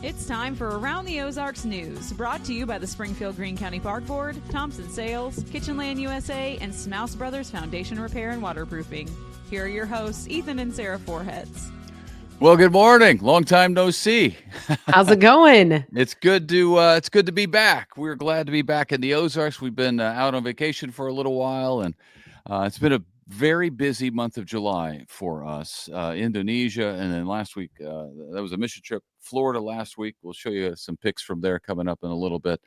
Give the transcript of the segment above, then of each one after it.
It's time for Around the Ozarks News, brought to you by the Springfield Greene County Park Board, Thompson Sales, Kitchenland USA, and Smouse Brothers Foundation Repair and Waterproofing. Here are your hosts, Ethan and Sarah Foreheads. Well, good morning. Long time no see. How's it going? It's good to be back. We're glad to be back in the Ozarks. We've been out on vacation for a little while, and it's been a very busy month of July for us. Indonesia, and then last week that was a mission trip. Florida last week. We'll show you some pics from there coming up in a little bit.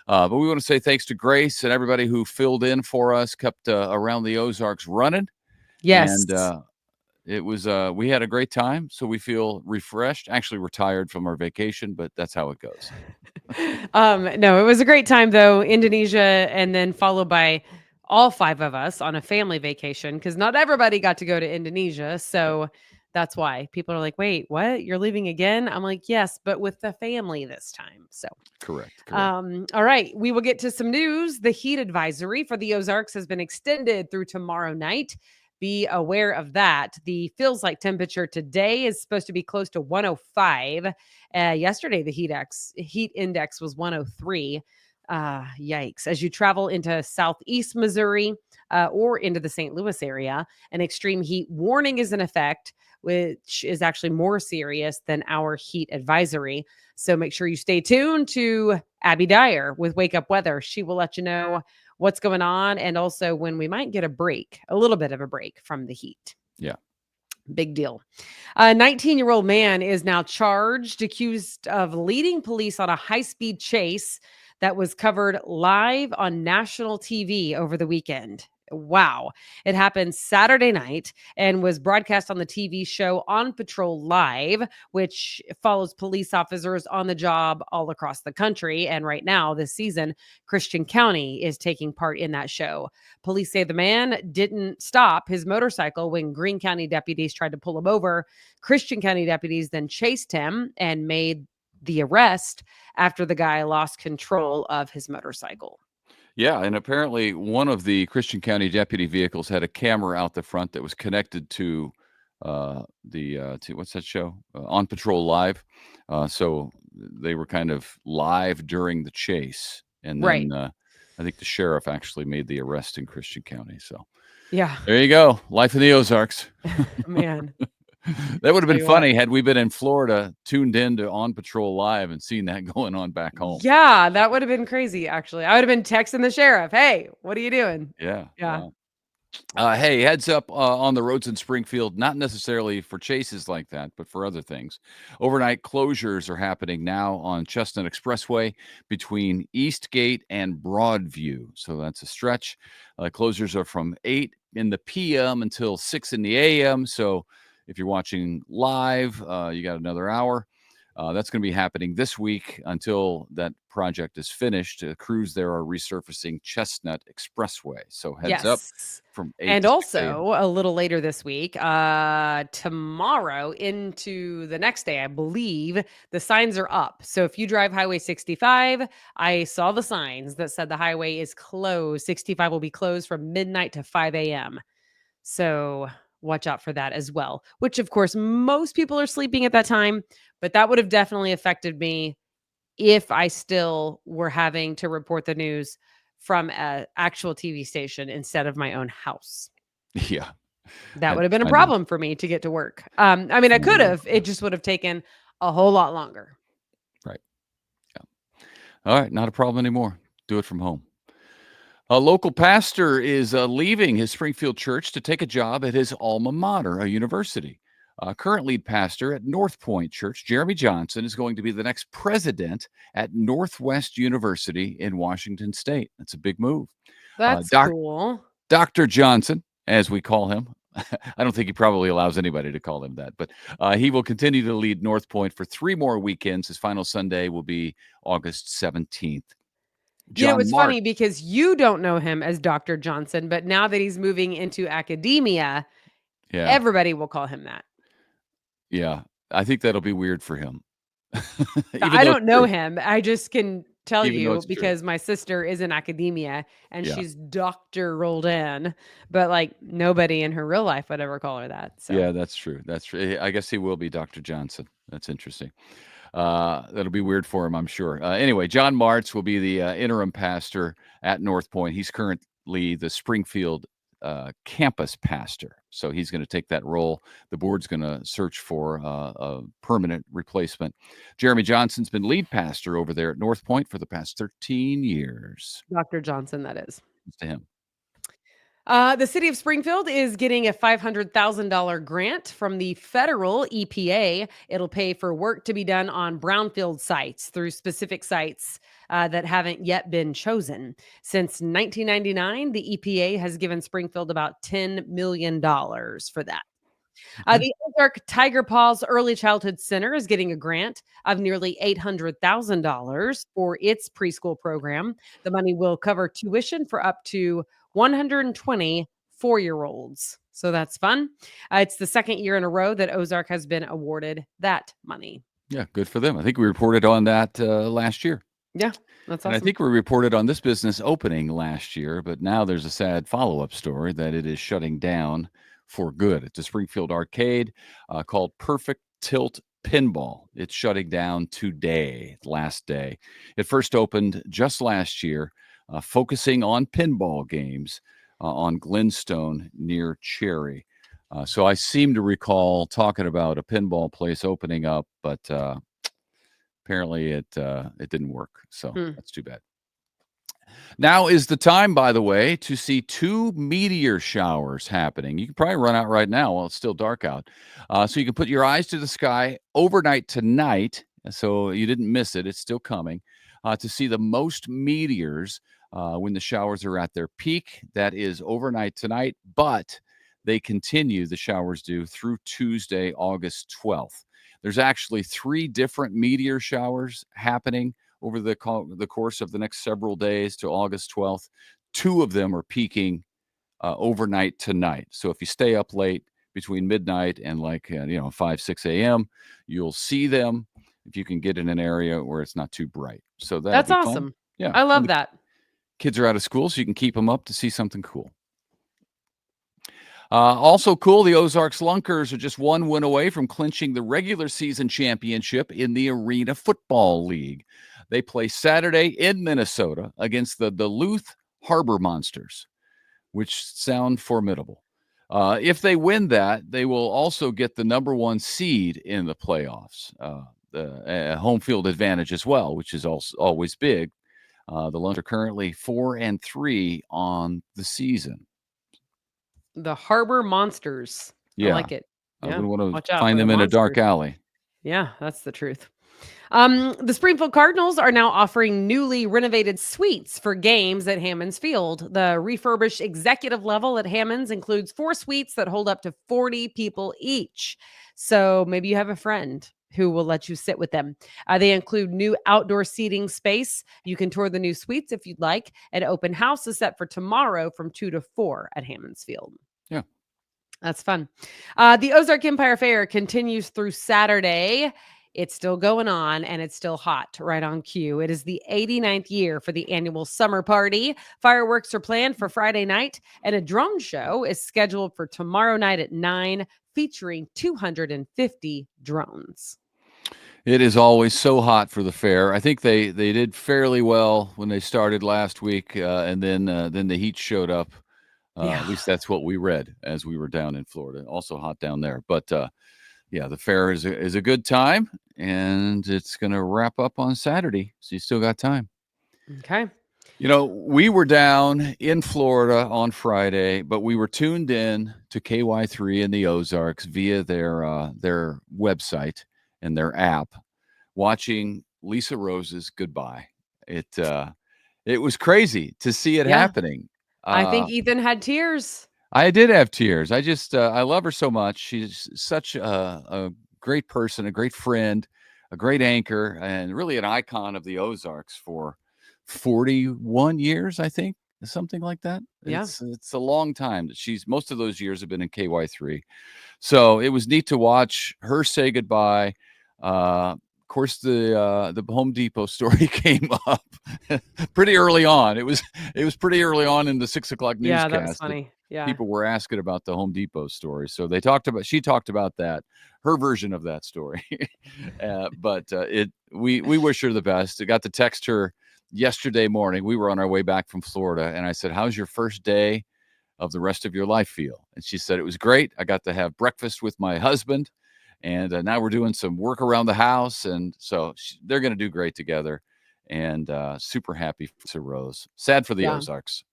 But we want to say thanks to Grace and everybody who filled in for us, kept Around the Ozarks running. Yes. And it was we had a great time, so we feel refreshed. Actually, we're tired from our vacation, but that's how it goes. No, it was a great time though. Indonesia, and then followed by all 5 of us on a family vacation, because not everybody got to go to Indonesia. So that's why people are like, wait, what? You're leaving again? I'm like, yes, but with the family this time. So Correct. all right. We will get to some news. The heat advisory for the Ozarks has been extended through tomorrow night. Be aware of that. The feels like temperature today is supposed to be close to 105. Yesterday, the heat index was 103. Yikes. As you travel into southeast Missouri or into the St. Louis area, an extreme heat warning is in effect, which is actually more serious than our heat advisory. So make sure you stay tuned to Abby Dyer with Wake Up Weather. She will let you know what's going on, and also when we might get a little bit of a break from the heat. Yeah. Big deal. A 19-year-old man is now charged, accused of leading police on a high-speed chase that was covered live on national TV over the weekend. Wow. It happened Saturday night and was broadcast on the TV show On Patrol Live, which follows police officers on the job all across the country. And right now, this season, Christian County is taking part in that show. Police say the man didn't stop his motorcycle when Greene County deputies tried to pull him over. Christian County deputies then chased him and made the arrest after the guy lost control of his motorcycle. Yeah, and apparently one of the Christian County deputy vehicles had a camera out the front that was connected to to what's that show? On Patrol Live. So they were kind of live during the chase, and then Right. I think the sheriff actually made the arrest in Christian County. So Yeah, there you go, life in the Ozarks. man. That would have been Tell you what. funny had we been in Florida, tuned in to On Patrol Live, and seen that going on back home. Yeah, that would have been crazy, actually. I would have been texting the sheriff. Hey, what are you doing? Yeah. Yeah. Hey, heads up on the roads in Springfield, not necessarily for chases like that, but for other things. Overnight closures are happening now on Chestnut Expressway between Eastgate and Broadview. So that's a stretch. Closures are from 8 in the p.m. until 6 in the a.m. So if you're watching live, you got another hour. That's going to be happening this week until that project is finished. Crews there are resurfacing Chestnut Expressway. So heads up Yes. from 8 And to 6 a.m. also a little later this week, tomorrow into the next day, I believe the signs are up. So if you drive Highway 65, I saw the signs that said the highway is closed. 65 will be closed from midnight to 5 a.m. So watch out for that as well, which of course, most people are sleeping at that time, but that would have definitely affected me if I still were having to report the news from an actual TV station instead of my own house. Yeah. That would have been a I know. problem for me to get to work. I mean, I could have. It just would have taken a whole lot longer. Right. Yeah. All right. Not a problem anymore. Do it from home. A local pastor is leaving his Springfield church to take a job at his alma mater, a university. Current lead pastor at North Point Church, Jeremy Johnson, is going to be the next president at Northwest University in Washington State. That's a big move. That's Doc- cool. Dr. Johnson, as we call him. I don't think he probably allows anybody to call him that, but he will continue to lead North Point for 3 more weekends. His final Sunday will be August 17th. It's funny because you don't know him as Dr. Johnson, but now that he's moving into academia, everybody will call him that. Yeah. I think that'll be weird for him. I don't know him. I just can tell Even though you it's true. because my sister is in academia and Yeah. she's doctor rolled in, but like nobody in her real life would ever call her that. So Yeah, that's true. That's true. I guess he will be Dr. Johnson. That's interesting. That'll be weird for him, I'm sure. Anyway, John Martz will be the interim pastor at North Point. He's currently the Springfield campus pastor, so he's going to take that role. The board's going to search for a permanent replacement. Jeremy Johnson's been lead pastor over there at North Point for the past 13 years. Dr. Johnson, that is. To him. The city of Springfield is getting a $500,000 grant from the federal EPA. It'll pay for work to be done on brownfield sites through specific sites that haven't yet been chosen. Since 1999, the EPA has given Springfield about $10 million for that. The Ozark Tiger Paws Early Childhood Center is getting a grant of nearly $800,000 for its preschool program. The money will cover tuition for up to 120 4-year-olds. So that's fun. It's the second year in a row that Ozark has been awarded that money. Yeah, good for them. I think we reported on that last year. Yeah, that's awesome. And I think we reported on this business opening last year, but now there's a sad follow-up story that it is shutting down for good. It's a Springfield arcade called Perfect Tilt Pinball. It's shutting down today, last day. It first opened just last year, focusing on pinball games on Glenstone near Cherry. So I seem to recall talking about a pinball place opening up, but apparently it didn't work. So that's too bad. Now is the time, by the way, to see 2 meteor showers happening. You can probably run out right now while it's still dark out. So you can put your eyes to the sky overnight tonight, so you didn't miss it. It's still coming, to see the most meteors when the showers are at their peak. That is overnight tonight, but they continue, the showers do, through Tuesday, August 12th. There's actually 3 different meteor showers happening over the course of the next several days to August 12th. 2 of them are peaking overnight tonight. So if you stay up late between midnight and 5, 6 a.m., you'll see them if you can get in an area where it's not too bright. So that's awesome. Fun. Yeah, I love that. Kids are out of school, so you can keep them up to see something cool. Also cool, the Ozarks Lunkers are just 1 win away from clinching the regular season championship in the Arena Football League. They play Saturday in Minnesota against the Duluth Harbor Monsters, which sound formidable. If they win that, they will also get the number 1 seed in the playoffs, the home field advantage as well, which is also always big. The Lunkers are currently 4-3 on the season. The Harbor Monsters. Yeah. I like it. Yeah. I would want to find them in a dark alley. Yeah, that's the truth. The Springfield Cardinals are now offering newly renovated suites for games at Hammons Field. The refurbished executive level at Hammons includes 4 suites that hold up to 40 people each. So maybe you have a friend who will let you sit with them. They include new outdoor seating space. You can tour the new suites if you'd like. An open house is set for tomorrow from 2 to 4 at Hammons Field. Yeah. That's fun. The Ozark Empire Fair continues through Saturday. It's still going on, and it's still hot, right on cue. It is the 89th year for the annual summer party. Fireworks are planned for Friday night, and a drone show is scheduled for tomorrow night at 9, featuring 250 drones. It is always so hot for the fair. I think they did fairly well when they started last week, and then the heat showed up. At least that's what we read as we were down in Florida. Also hot down there, but yeah, the fair is a good time, and it's going to wrap up on Saturday, so you still got time. Okay. We were down in Florida on Friday, but we were tuned in to KY3 in the Ozarks via their website and their app, watching Lisa Rose's Goodbye. It was crazy to see it happening. I think Ethan had tears. I did have tears. I just, I love her so much. She's such a great person, a great friend, a great anchor, and really an icon of the Ozarks for 41 years, I think, something like that. Yeah. It's a long time. Most of those years have been in KY3. So it was neat to watch her say goodbye. Of course, the Home Depot story came up pretty early on. It was pretty early on in the 6 o'clock newscast. Yeah, that was funny. Yeah. people were asking about the Home Depot story. So she talked about that, her version of that story. We wish her the best. I got to text her yesterday morning. We were on our way back from Florida, and I said, "How's your first day of the rest of your life feel?" And she said, "It was great. I got to have breakfast with my husband, and now we're doing some work around the house." And so they're going to do great together, and super happy for Rose. Sad for the Yeah. Ozarks.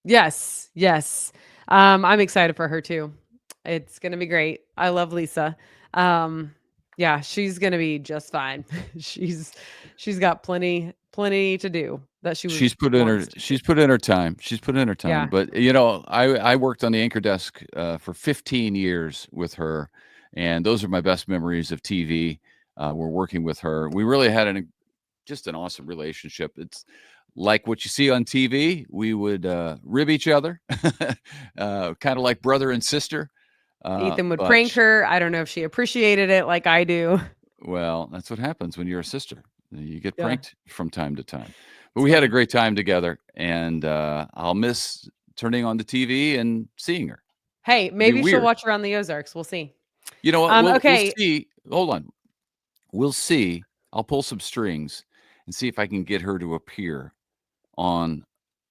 Yes. Yes. I'm excited for her too. It's going to be great. I love Lisa. Yeah, she's going to be just fine. she's got plenty to do that she She's put in her wants to do. she's put in her time. She's put in her time. Yeah. But I worked on the anchor desk for 15 years with her, and those are my best memories of TV. We're working with her. We really had just an awesome relationship. It's like what you see on TV. We would rib each other, kind of like brother and sister. Ethan would But prank her. I don't know if she appreciated it like I do. Well, that's what happens when you're a sister. You get Yeah. pranked from time to time. But It's we had a funny. great time together, and I'll miss turning on the TV and seeing her. Hey, It'd be maybe she'll weird. watch Around the Ozarks. We'll see. You know what? We'll Okay. see. Hold on. We'll see. I'll pull some strings and see if I can get her to appear on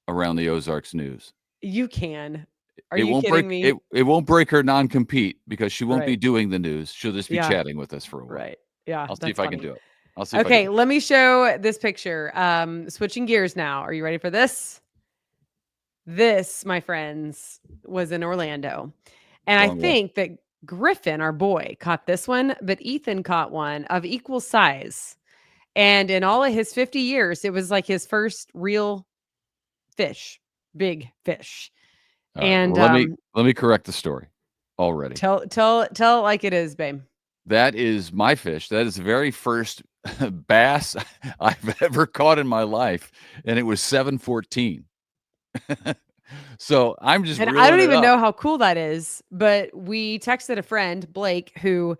Around the Ozarks News. You can. Are It you won't break kidding me? it won't break her non-compete because she won't be Right. doing the news. She'll just be Yeah. chatting with us for a while. Right. Yeah, I'll see if that's I can funny. do it. I'll see if I can Okay, do it. let me show this picture. Switching gears now. Are you ready for this? This, my friends, was in Orlando. And I Wrong way. think that Griffin, our boy, caught this one, but Ethan caught one of equal size. And in all of his 50 years, it was like his first real fish, big fish. All right. And Well, let me correct the story already. tell it like it is, babe. That is my fish. That is the very first bass I've ever caught in my life, and it was 714. So I'm just And I don't reeling it even up. know how cool that is, but we texted a friend, Blake, who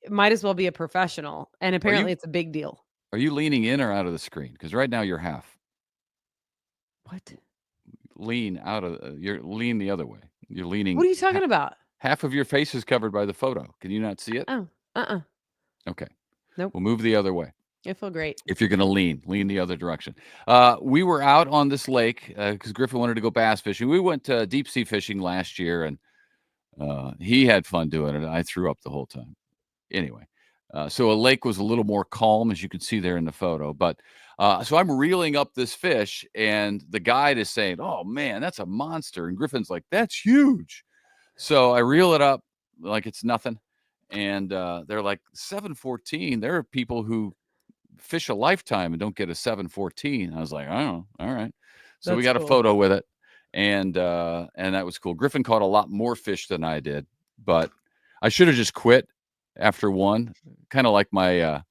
might as well be a professional, and apparently it's a big deal. Are you leaning in or out of the screen? Because right now you're half. What? You're lean the other way. You're leaning. What are you talking about? Half of your face is covered by the photo. Can you not see it? Oh, Okay. Nope. We'll move the other way. I feel great. If you're going to lean the other direction. We were out on this lake because Griffin wanted to go bass fishing. We went deep sea fishing last year, and he had fun doing it. I threw up the whole time. Anyway, so a lake was a little more calm, as you can see there in the photo. But so I'm reeling up this fish, and the guide is saying, "Oh man, that's a monster," and Griffin's like, "That's huge." So I reel it up like it's nothing, and they're like 714. There are people who fish a lifetime and don't get a 714. I was like, "Oh, all right." So we That's got a cool. photo with it, and that was cool. Griffin caught a lot more fish than I did, but I should have just quit after one. Kind of like my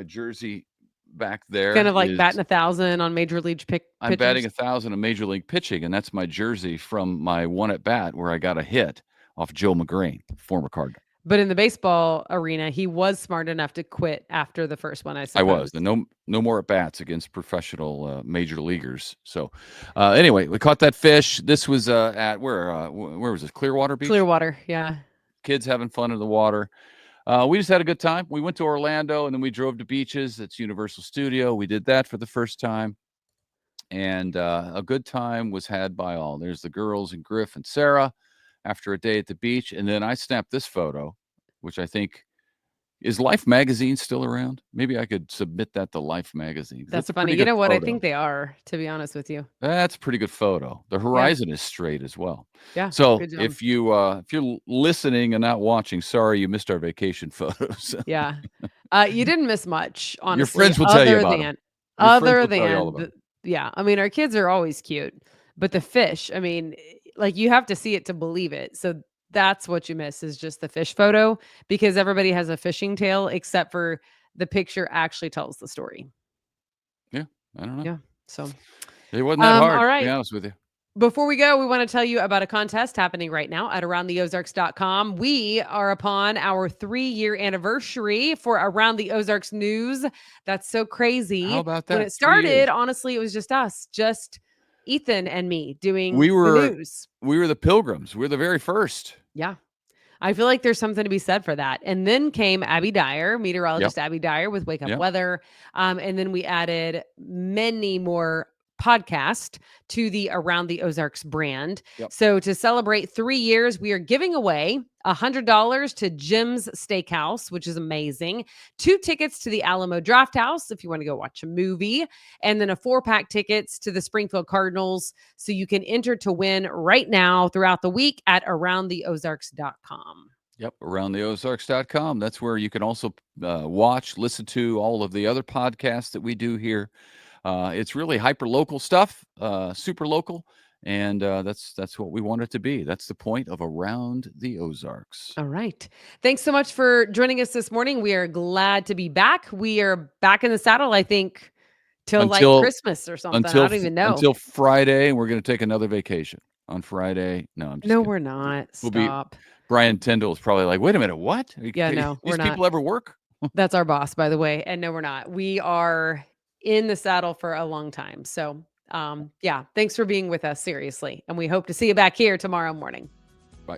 jersey back there Kind of like is batting 1,000 on major league I'm batting pitchers. 1,000 in Major League pitching, and that's my jersey from my one at bat where I got a hit off Joe McGrain, former Cardinal. But in the baseball arena, he was smart enough to quit after the first one, I I was. suppose. The no more at bats against professional major leaguers. So anyway, we caught that fish. This was at where was it? Clearwater Beach. Clearwater, yeah. Kids having fun in the water. We just had a good time. We went to Orlando and then we drove to beaches. It's Universal Studio. We did that for the first time. And a good time was had by all. There's the girls and Griff and Sarah after a day at the beach. And then I snapped this photo, which I think is Life magazine still around? Maybe I could submit that to Life magazine. That's A funny. pretty You good know what? I photo. think they are, to be honest with you. That's a pretty good photo. The horizon is straight as well. Yeah. So Good job. if you're listening and not watching, sorry you missed our vacation photos. Yeah. You didn't miss much, honestly. Your friends will tell you about them. Other than yeah. I mean, our kids are always cute, but the fish, I mean, like you have to see it to believe it. So that's what you miss is just the fish photo because everybody has a fishing tail except for the picture actually tells the story. Yeah, I don't know. Yeah. So it wasn't that hard, all right. to be honest with you. Before we go, we want to tell you about a contest happening right now at aroundtheozarks.com. We are upon our 3-year anniversary for Around the Ozarks News. That's so crazy. How about that? When it 3 years. started, honestly, it was just us, just Ethan and me doing We the were news. the Pilgrims. We're the very first. Yeah. I feel like there's something to be said for that. And then came Abby Dyer, meteorologist Abby Dyer with Wake Up Yep. Weather. And then we added many more podcasts to the Around the Ozarks brand. Yep. So to celebrate 3 years, we are giving away $100 to Jim's Steakhouse, which is amazing. 2 tickets to the Alamo Draft House if you want to go watch a movie, and then a 4-pack tickets to the Springfield Cardinals. So you can enter to win right now throughout the week at aroundtheozarks.com. Yep, aroundtheozarks.com. That's where you can also watch, listen to all of the other podcasts that we do here. It's really hyper local stuff, super local, and that's what we want it to be. That's the point of Around the Ozarks. All right. Thanks so much for joining us this morning. We are glad to be back. We are back in the saddle, I think, till like Christmas or something. I don't even know. Until Friday, and we're going to take another vacation on Friday. No, I'm just No, kidding. we're not. We'll be Stop. Brian Tyndall is probably like, wait a minute, what? Yeah, no, we're These not. people ever work? That's our boss, by the way. And no, we're not. We are in the saddle for a long time. So, yeah, thanks for being with us, seriously. And we hope to see you back here tomorrow morning. Bye.